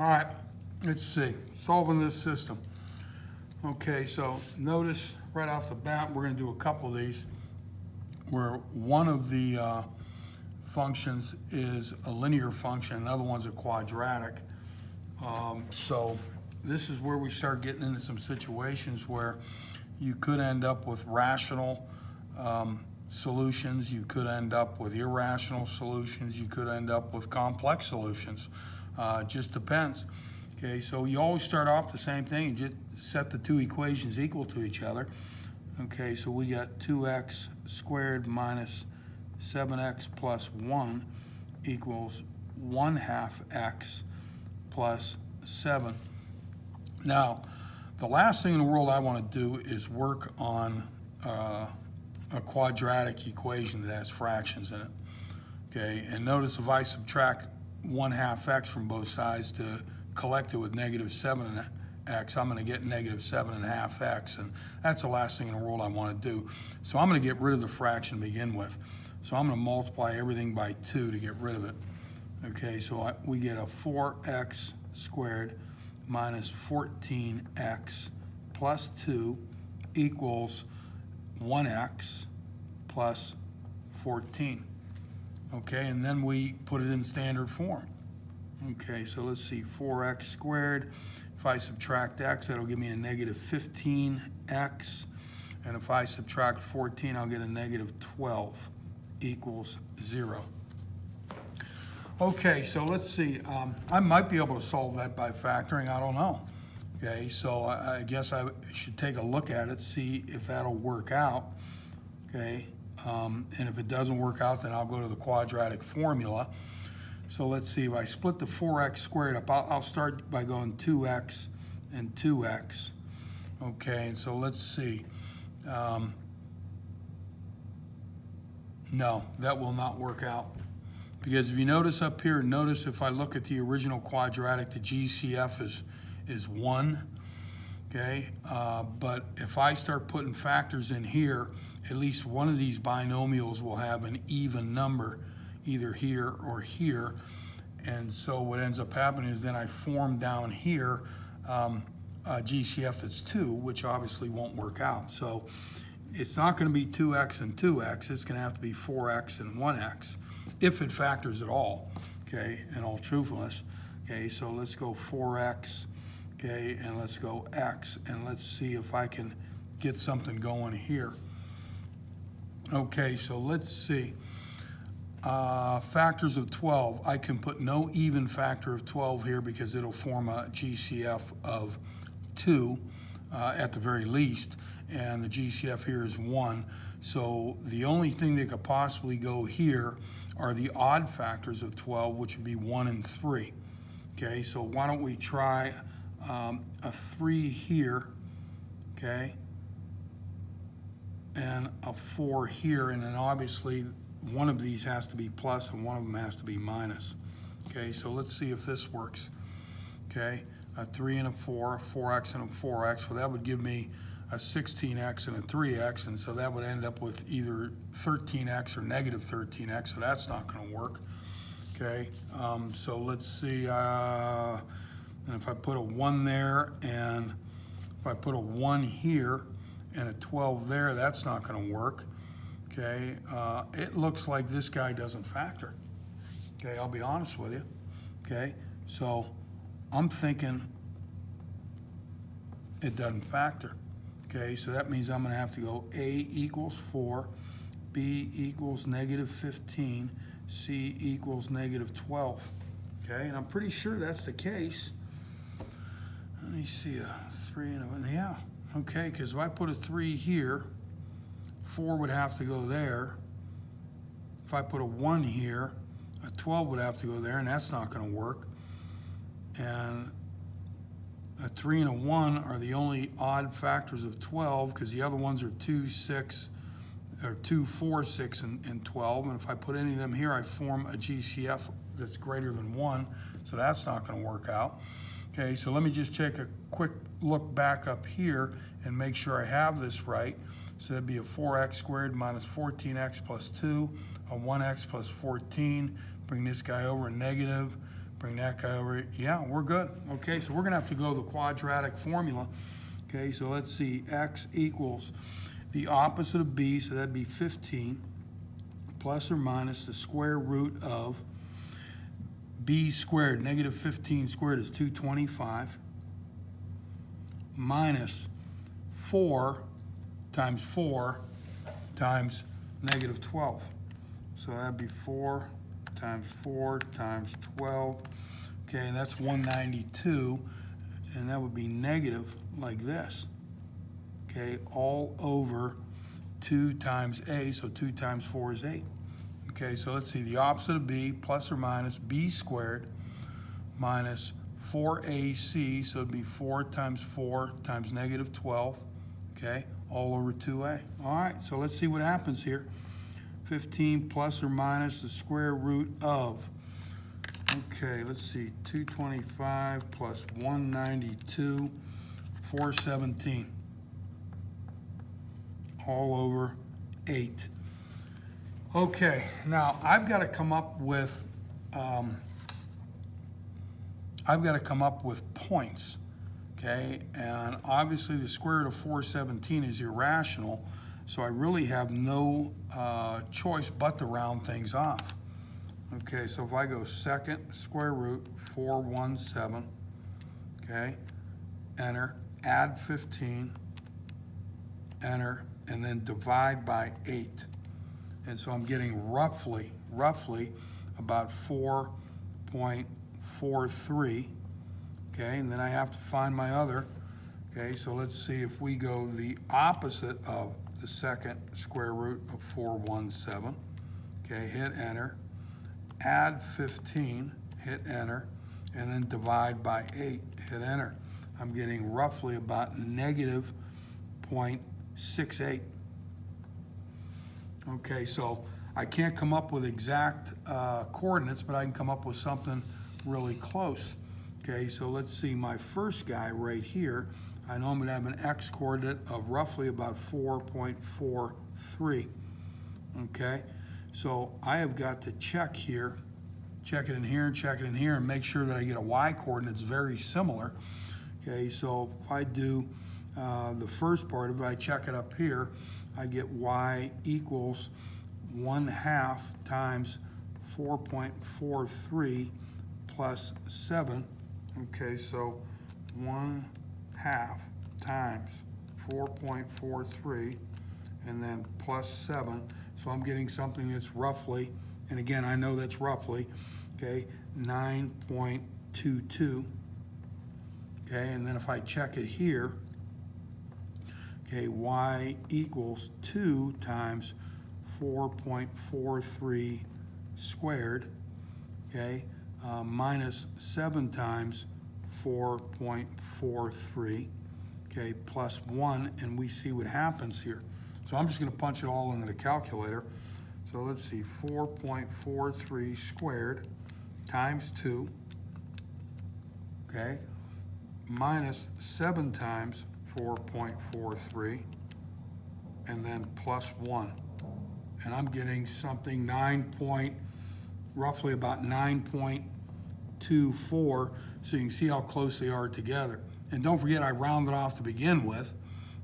All right, let's see, solving this system. Okay, so notice right off the bat, we're gonna do a couple of these where one of the functions is a linear function, another one's a quadratic. So this is where we start getting into some situations where you could end up with rational solutions, you could end up with irrational solutions, you could end up with complex solutions. It just depends. Okay, so you always start off the same thing and just set the two equations equal to each other. Okay, so we got 2x squared minus 7x plus 1 equals 1/2 x plus 7. Now, the last thing in the world I want to do is work on a quadratic equation that has fractions in it. Okay, and notice if I subtract 1/2 x from both sides to collect it with -7x, I'm going to get -7.5 x, and that's the last thing in the world I want to do. So I'm going to get rid of the fraction to begin with. So I'm going to multiply everything by 2 to get rid of it. Okay, so we get a 4x squared minus 14x plus 2 equals 1x plus 14. Okay, and then we put it in standard form. Okay, so let's see, 4x squared. If I subtract x, that'll give me a -15x. And if I subtract 14, I'll get a -12 equals 0. Okay, so let's see. I might be able to solve that by factoring. I don't know. Okay, so I guess I should take a look at it, see if that'll work out. Okay, and if it doesn't work out, then I'll go to the quadratic formula. So let's see, if I split the 4x squared up, I'll start by going 2x and 2x. Okay, and so let's see. No, that will not work out. Because if you notice up here, notice if I look at the original quadratic, the GCF is 1. Okay, but if I start putting factors in here, at least one of these binomials will have an even number, either here or here. And so what ends up happening is then I form down here a GCF that's 2, which obviously won't work out. So it's not going to be 2x and 2x, it's going to have to be 4x and 1x, if it factors at all, okay, in all truthfulness. Okay, so let's go 4x, okay, and let's go x, and let's see if I can get something going here. Okay, so let's see. Factors of 12, I can put no even factor of 12 here because it'll form a GCF of 2 at the very least, and the GCF here is 1. So the only thing that could possibly go here are the odd factors of 12, which would be 1 and 3. Okay, so why don't we try a 3 here, okay, and a 4 here, and then obviously one of these has to be plus and one of them has to be minus. Okay, so let's see if this works. Okay, a 3 and a 4, a 4x and a 4x, well that would give me a 16x and a 3x, and so that would end up with either 13x or -13x, so that's not going to work. Okay, so let's see, and if I put a 1 there, and if I put a 1 here and a 12 there, that's not going to work. Okay, it looks like this guy doesn't factor. Okay, I'll be honest with you. Okay, so I'm thinking it doesn't factor. Okay, so that means I'm going to have to go A equals 4, B equals -15, C equals -12. Okay, and I'm pretty sure that's the case. Let me see, a 3 and a, yeah, okay, because if I put a 3 here, 4 would have to go there. If I put a 1 here, a 12 would have to go there, and that's not going to work. And a 3 and a 1 are the only odd factors of 12, because the other ones are 2, 6, or 2, 4, 6, and 12. And if I put any of them here, I form a GCF that's greater than 1, so that's not going to work out. Okay, so let me just take a quick look back up here and make sure I have this right. So that'd be a 4x squared minus 14x plus 2, a 1x plus 14, bring this guy over a negative, Bring that guy over. Yeah, we're good. Okay, so we're gonna have to go the quadratic formula. Okay, so let's see, x equals the opposite of b, so that'd be 15, plus or minus the square root of b squared. Negative 15 squared is 225, minus 4 times negative 12. So that'd be 4 times 12. Okay, and that's 192, and that would be negative like this. Okay, all over 2 times a, so 2 times 4 is 8. Okay, so let's see, the opposite of b, plus or minus b squared, minus 4ac, so it'd be 4 times negative 12, okay, all over 2a. All right, so let's see what happens here. 15 plus or minus the square root of, okay, let's see, 225 plus 192, 417, all over 8. Okay, now I've got to come up with points, okay? And obviously the square root of 417 is irrational, so I really have no choice but to round things off. Okay, so if I go second square root 417, okay, enter, add 15, enter, and then divide by 8. And so I'm getting roughly about 4.43, okay, and then I have to find my other, okay, so let's see if we go the opposite of the second square root of 417, okay, hit enter, add 15, hit enter, and then divide by 8, hit enter. I'm getting roughly about negative 0.68. Okay, so I can't come up with exact coordinates, but I can come up with something really close. Okay, so let's see, my first guy right here, I know I'm going to have an x coordinate of roughly about 4.43. Okay, so I have got to check here, check it in here, and check it in here, and make sure that I get a y coordinate that's very similar. Okay, so if I do the first part of it, I check it up here, I get y equals 1/2 times 4.43 plus 7. Okay, so 1/2 times 4.43 and then plus 7. So I'm getting something that's roughly, and again, I know that's roughly, okay, 9.22. Okay, and then if I check it here, okay, y equals 2 times 4.43 squared, okay, minus 7 times 4.43, okay, plus 1, and we see what happens here. So I'm just going to punch it all into the calculator. So let's see, 4.43 squared times 2, okay, minus 7 times 4.43, and then plus 1. And I'm getting something roughly about 9.24, so you can see how close they are together. And don't forget, I rounded off to begin with,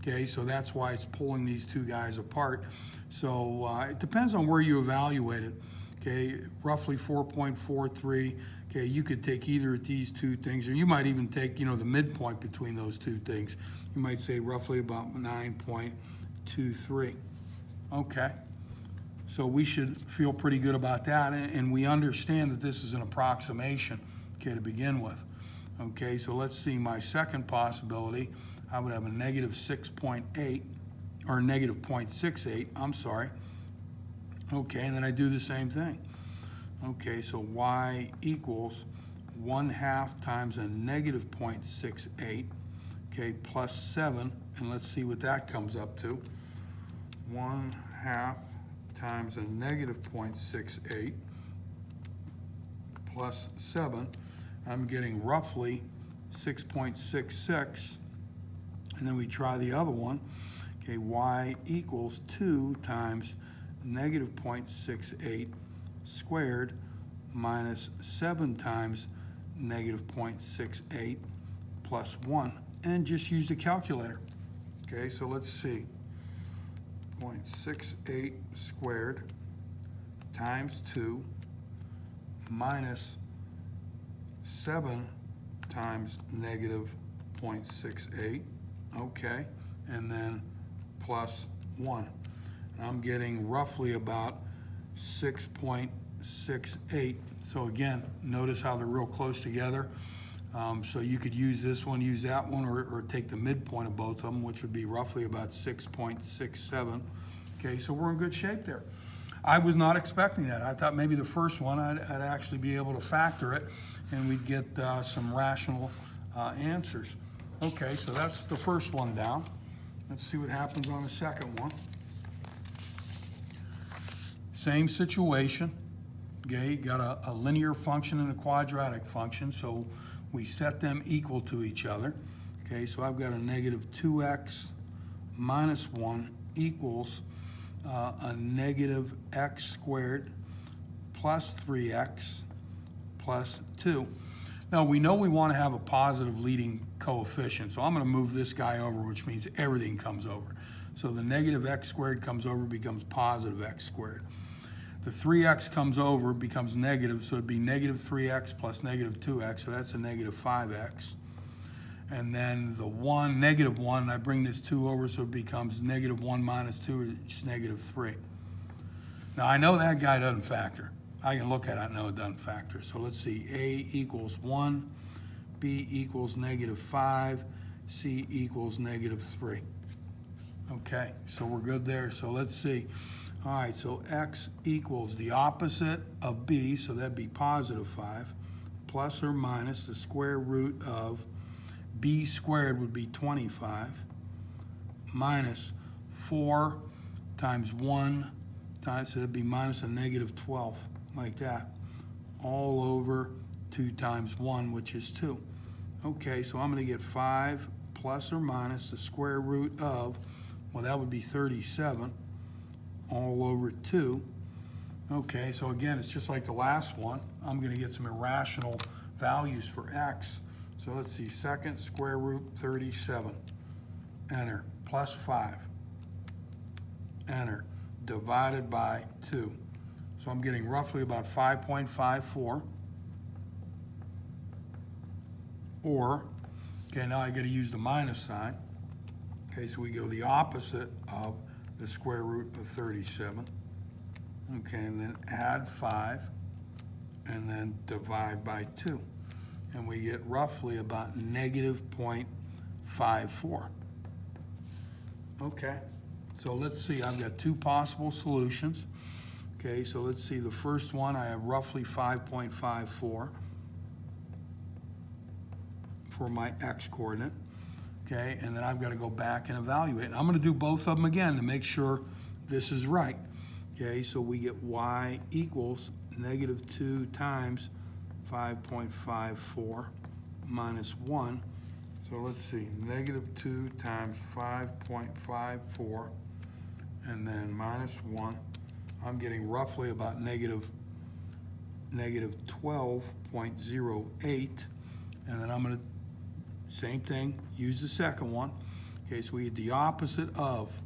okay, so that's why it's pulling these two guys apart. So it depends on where you evaluate it, okay, roughly 4.43. Okay, you could take either of these two things, or you might even take, you know, the midpoint between those two things. You might say roughly about 9.23. Okay, so we should feel pretty good about that, and we understand that this is an approximation, okay, to begin with. Okay, so let's see my second possibility. I would have a negative 6.8, or negative 0.68, I'm sorry. Okay, and then I do the same thing. Okay, so y equals 1/2 times a negative 0.68, okay, plus 7, and let's see what that comes up to. 1/2 times a negative 0.68 plus 7, I'm getting roughly 6.66, and then we try the other one. Okay, y equals 2 times negative 0.68 squared minus 7 times negative 0.68 plus 1, and just use the calculator. Okay, so let's see. 0.68 squared times 2 minus 7 times negative 0.68, okay, and then plus 1. And I'm getting roughly about 6.68. So again, notice how they're real close together. So you could use this one, use that one, or take the midpoint of both of them, which would be roughly about 6.67. Okay, so we're in good shape there. I was not expecting that. I thought maybe the first one I'd actually be able to factor it and we'd get some rational answers. Okay, so that's the first one down. Let's see what happens on the second one. Same situation. Okay, got a linear function and a quadratic function, so we set them equal to each other. Okay, so I've got a negative 2x minus 1 equals a negative x squared plus 3x plus 2. Now we know we want to have a positive leading coefficient, so I'm going to move this guy over, which means everything comes over. So the negative x squared comes over, becomes positive x squared. The 3x comes over, becomes negative, so it'd be negative 3x plus negative 2x, so that's a negative 5x. And then the 1, negative 1, I bring this 2 over, so it becomes negative 1 minus 2, which is negative 3. Now I know that guy doesn't factor. I can look at it and know it doesn't factor. So let's see, A equals 1, B equals negative 5, C equals negative 3. Okay, so we're good there. So let's see. All right, so x equals the opposite of b, so that'd be positive 5, plus or minus the square root of b squared would be 25, minus 4 times 1 times, so that'd be minus a negative 12, like that, all over 2 times 1, which is 2. Okay, so I'm going to get 5 plus or minus the square root of, well, that would be 37, all over 2. Okay, so again, it's just like the last one. I'm going to get some irrational values for x. So let's see, second square root 37, enter, plus 5, enter, divided by 2. So I'm getting roughly about 5.54. Or, okay, now I got to use the minus sign. Okay, so we go the opposite of the square root of 37. Okay, and then add 5, and then divide by 2. And we get roughly about negative 0.54. Okay, so let's see, I've got two possible solutions. Okay, so let's see, the first one I have roughly 5.54 for my x coordinate. Okay, and then I've got to go back and evaluate. And I'm going to do both of them again to make sure this is right. Okay, so we get y equals negative 2 times 5.54 minus 1. So let's see, negative 2 times 5.54 and then minus 1. I'm getting roughly about negative 12.08. And then I'm going to, same thing, use the second one. Okay, so we get the opposite of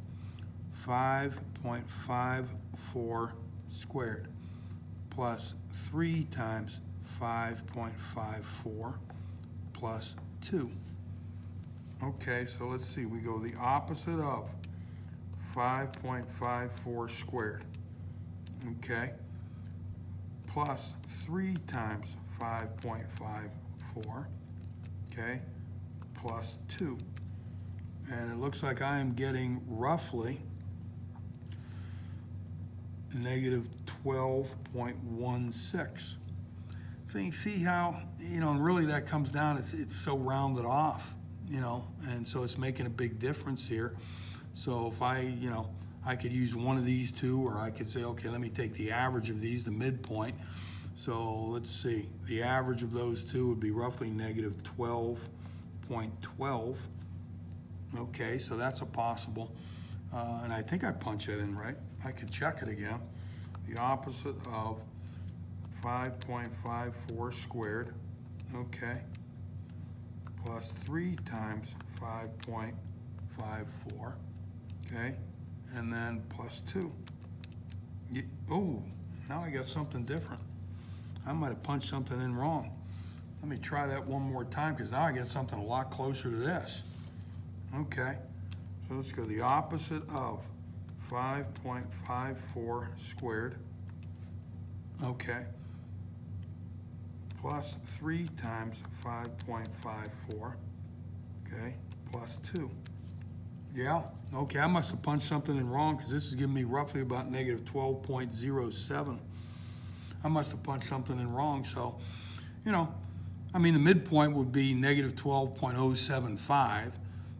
5.54 squared plus 3 times 5.54 plus 2. Okay, so let's see, we go the opposite of 5.54 squared, okay, plus 3 times 5.54, okay, plus 2. And it looks like I am getting roughly negative 12.16. So you see how, and really that comes down, it's so rounded off, and so it's making a big difference here. So if I could use one of these two, or I could say, okay, let me take the average of these, the midpoint. So let's see, the average of those two would be roughly negative 12.12. Okay, so that's a possible, and I think I punch it in right. I could check it again. The opposite of 5.54 squared, okay, plus 3 times 5.54, okay, and then plus 2. Oh, now I got something different. I might have punched something in wrong. Let me try that one more time, because now I get something a lot closer to this. Okay, so let's go the opposite of 5.54 squared, okay, plus 3 times 5.54, okay, plus 2. Yeah, okay, I must have punched something in wrong, because this is giving me roughly about negative 12.07. I must have punched something in wrong, so, you know, I mean, the midpoint would be negative 12.075,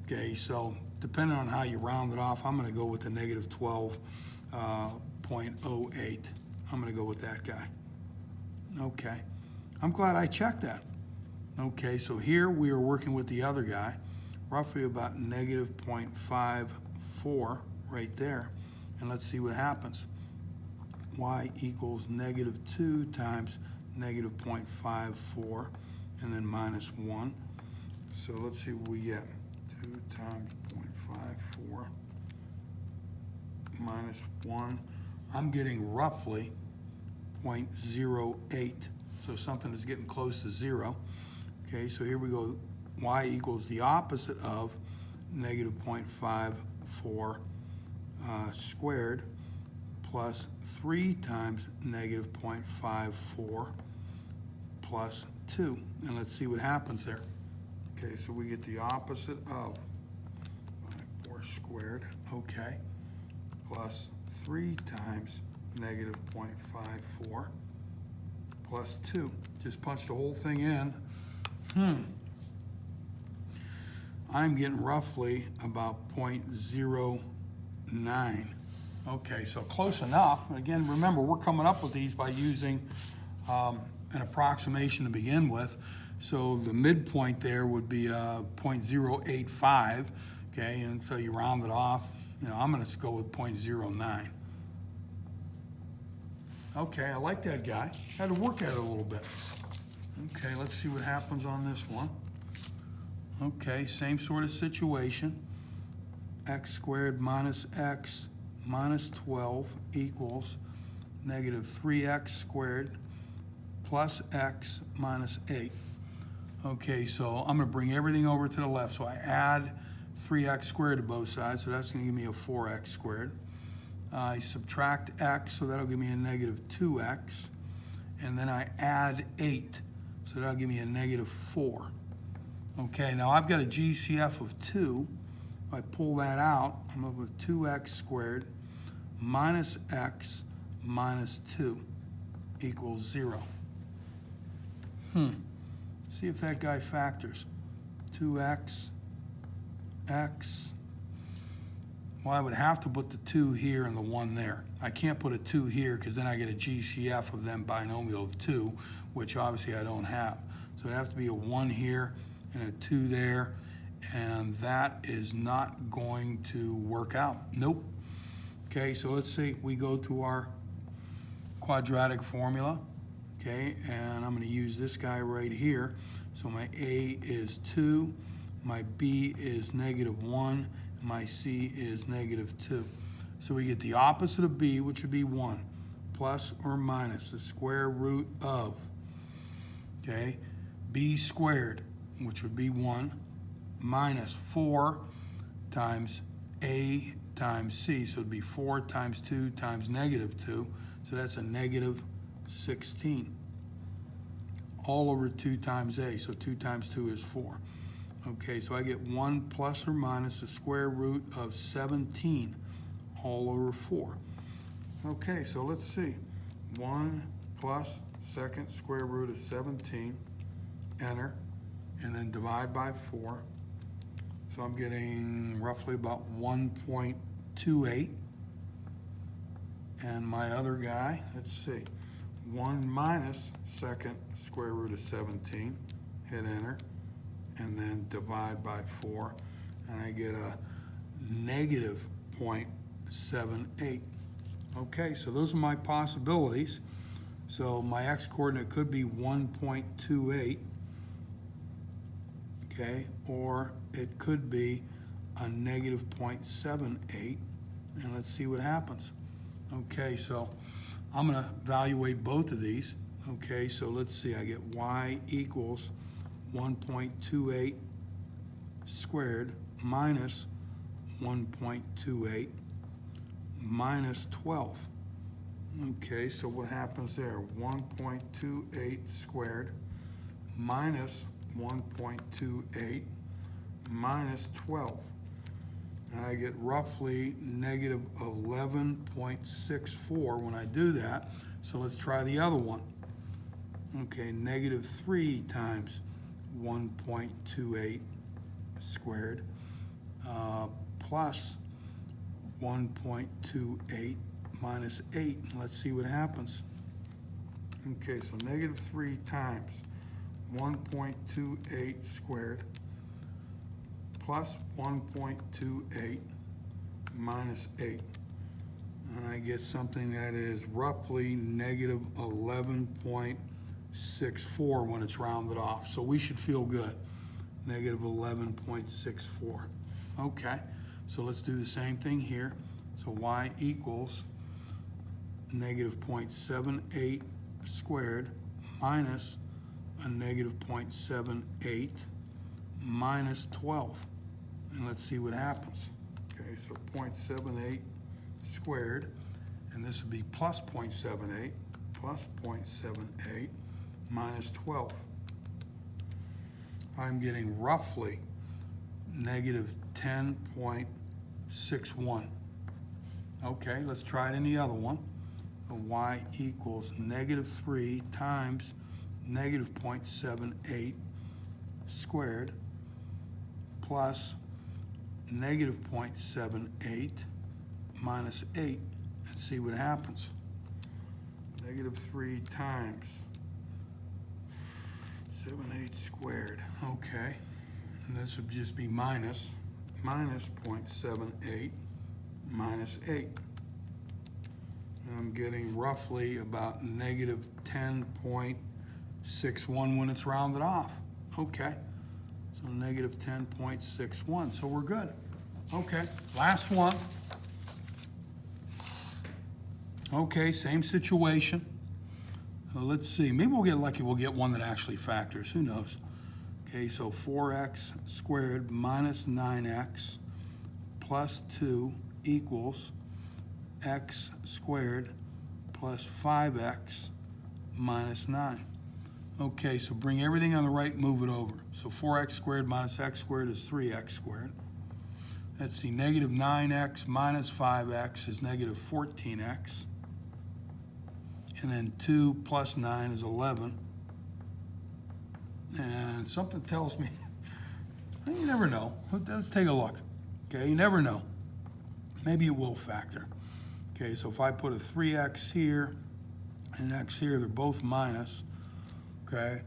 okay, so depending on how you round it off, I'm going to go with the negative 12.08. I'm going to go with that guy. Okay, I'm glad I checked that. Okay, so here we are working with the other guy, roughly about negative 0.54 right there, and let's see what happens. Y equals negative 2 times negative 0.54, and then minus 1. So let's see what we get. 2 times 0.54 minus 1. I'm getting roughly 0.08. So something is getting close to 0. Okay, so here we go. Y equals the opposite of negative 0.54 squared plus 3 times negative 0.54 plus 2. And let's see what happens there. Okay, so we get the opposite of 4 squared, okay, plus 3 times negative 0.54 plus 2. Just punch the whole thing in. I'm getting roughly about 0.09. Okay, so close enough. Again, remember, we're coming up with these by using an approximation to begin with. So the midpoint there would be 0.085, okay, and so you round it off. You know, I'm going to go with 0.09. Okay, I like that guy. Had to work at it a little bit. Okay, let's see what happens on this one. Okay, same sort of situation. X squared minus x minus 12 equals negative 3x squared plus x minus 8. Okay, so I'm going to bring everything over to the left. So I add 3x squared to both sides, so that's going to give me a 4x squared. I subtract x, so that'll give me a negative 2x. And then I add 8, so that'll give me a negative 4. Okay, now I've got a GCF of 2. If I pull that out, I'm up with 2x squared minus x minus 2 equals 0. See if that guy factors. 2x, x. Well, I would have to put the 2 here and the 1 there. I can't put a 2 here because then I get a GCF of them binomial of 2, which obviously I don't have. So it has to be a 1 here and a 2 there, and that is not going to work out. Nope. Okay, so let's see. We go to our quadratic formula, okay, and I'm going to use this guy right here. So my A is 2, my B is negative 1, and my C is negative 2. So we get the opposite of B, which would be 1, plus or minus the square root of, okay, B squared, which would be 1, minus 4 times A times C. So it would be 4 times 2 times negative 2. So that's a negative 16. All over 2 times A. So 2 times 2 is 4. Okay, so I get 1 plus or minus the square root of 17 all over 4. Okay, so let's see. 1 plus second square root of 17, enter, and then divide by 4. So I'm getting roughly about 1.28. And my other guy, let's see, 1 minus second square root of 17, hit enter, and then divide by 4, and I get a negative 0.78. Okay, so those are my possibilities. So my x-coordinate could be 1.28, okay? Or it could be a negative 0.78, and let's see what happens. Okay, so I'm gonna evaluate both of these. Okay, so let's see, I get y equals 1.28 squared minus 1.28 minus 12. Okay, so what happens there? 1.28 squared minus 1.28 minus 12. And I get roughly negative 11.64 when I do that. So let's try the other one. Okay, negative 3 times 1.28 squared plus 1.28 minus 8. Let's see what happens. Okay, so negative 3 times 1.28 squared plus 1.28 minus 8. And I get something that is roughly negative 11.64 when it's rounded off. So we should feel good. Negative 11.64. Okay, so let's do the same thing here. So y equals negative 0.78 squared minus a negative 0.78 minus 12. And let's see what happens. Okay, so 0.78 squared, and this would be plus 0.78 minus 12. I'm getting roughly negative 10.61. Okay, let's try it in the other one. Y equals negative 3 times negative 0.78 squared plus negative 0.78 minus 8, and see what happens. Negative 3 times 78 squared. Okay, and this would just be minus 0.78 minus 8. And I'm getting roughly about negative 10.61 when it's rounded off. Okay, so negative 10.61, so we're good. Okay, last one. Okay, same situation. Let's see, maybe we'll get lucky, we'll get one that actually factors, who knows? Okay, so 4x squared minus 9x plus 2 equals x squared plus 5x minus 9. Okay, so bring everything on the right, move it over. So 4x squared minus x squared is 3x squared. Let's see, negative 9x minus 5x is negative 14x. And then 2 plus 9 is 11. And something tells me, you never know. Let's take a look. Okay, you never know. Maybe it will factor. Okay, so if I put a 3x here and an x here, they're both minus. Okay.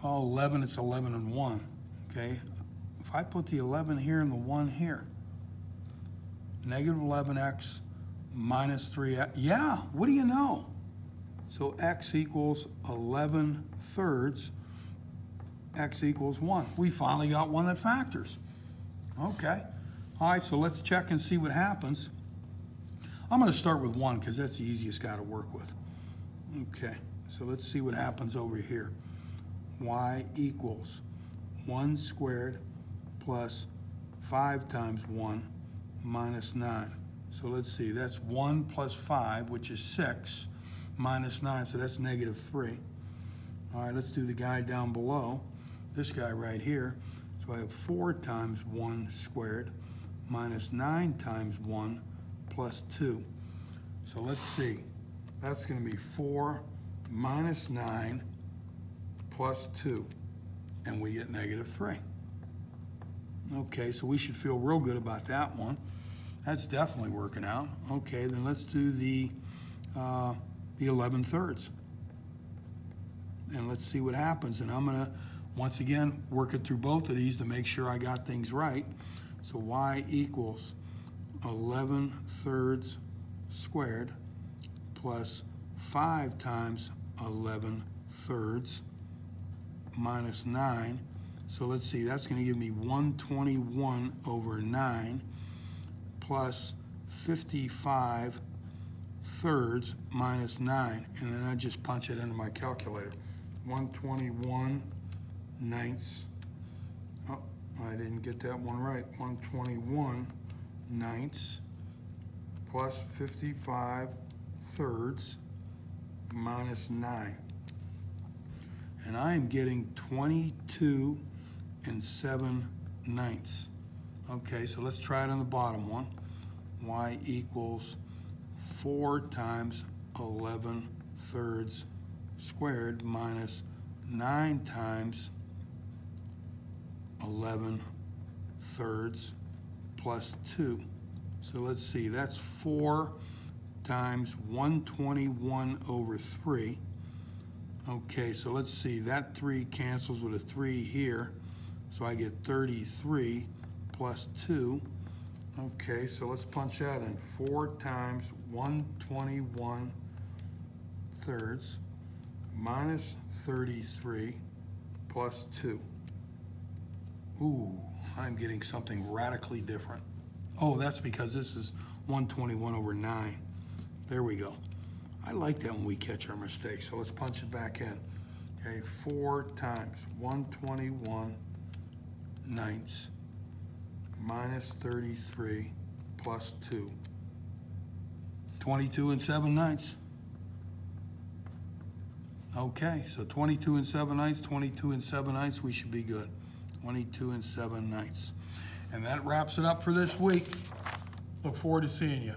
Oh, 11, it's 11 and 1. Okay. If I put the 11 here and the 1 here, negative 11x minus 3x. Yeah, what do you know? So x equals 11 thirds. X equals 1. We finally got one that factors. Okay. All right, so let's check and see what happens. I'm going to start with 1 because that's the easiest guy to work with. Okay, so let's see what happens over here. Y equals 1 squared plus 5 times 1 minus 9. So let's see, that's 1 plus 5, which is 6, minus 9, so that's negative 3. All right, let's do the guy down below, this guy right here. So I have 4 times 1 squared minus 9 times 1 plus 2. So let's see, that's going to be 4 minus 9 plus 2, and we get negative 3. Okay, so we should feel real good about that one. That's definitely working out. Okay, then let's do the 11 thirds. And let's see what happens. And I'm going to, once again, work it through both of these to make sure I got things right. So y equals 11 thirds squared plus 5 times 11 thirds minus 9. So let's see, that's going to give me 121 over 9 plus 55 thirds minus 9. And then I just punch it into my calculator. 121 ninths. Oh, I didn't get that one right. 121 ninths plus 55 thirds minus 9. And I am getting 22 7/9. Okay, so let's try it on the bottom one. Y equals 4 times 11 thirds squared minus 9 times 11 thirds plus 2. So let's see, that's 4 times 121 over 3. Okay, so let's see, that 3 cancels with a 3 here. So I get 33 plus 2. Okay, so let's punch that in. 4 times 121 thirds minus 33 plus 2. Ooh, I'm getting something radically different. Oh, that's because this is 121 over 9. There we go. I like that when we catch our mistakes, so let's punch it back in. Okay, 4 times 121 ninths minus 33 plus 2. 22 7/9. Okay, so 22 7/9, 22 7/9, we should be good. 22 7/9. And that wraps it up for this week. Look forward to seeing you.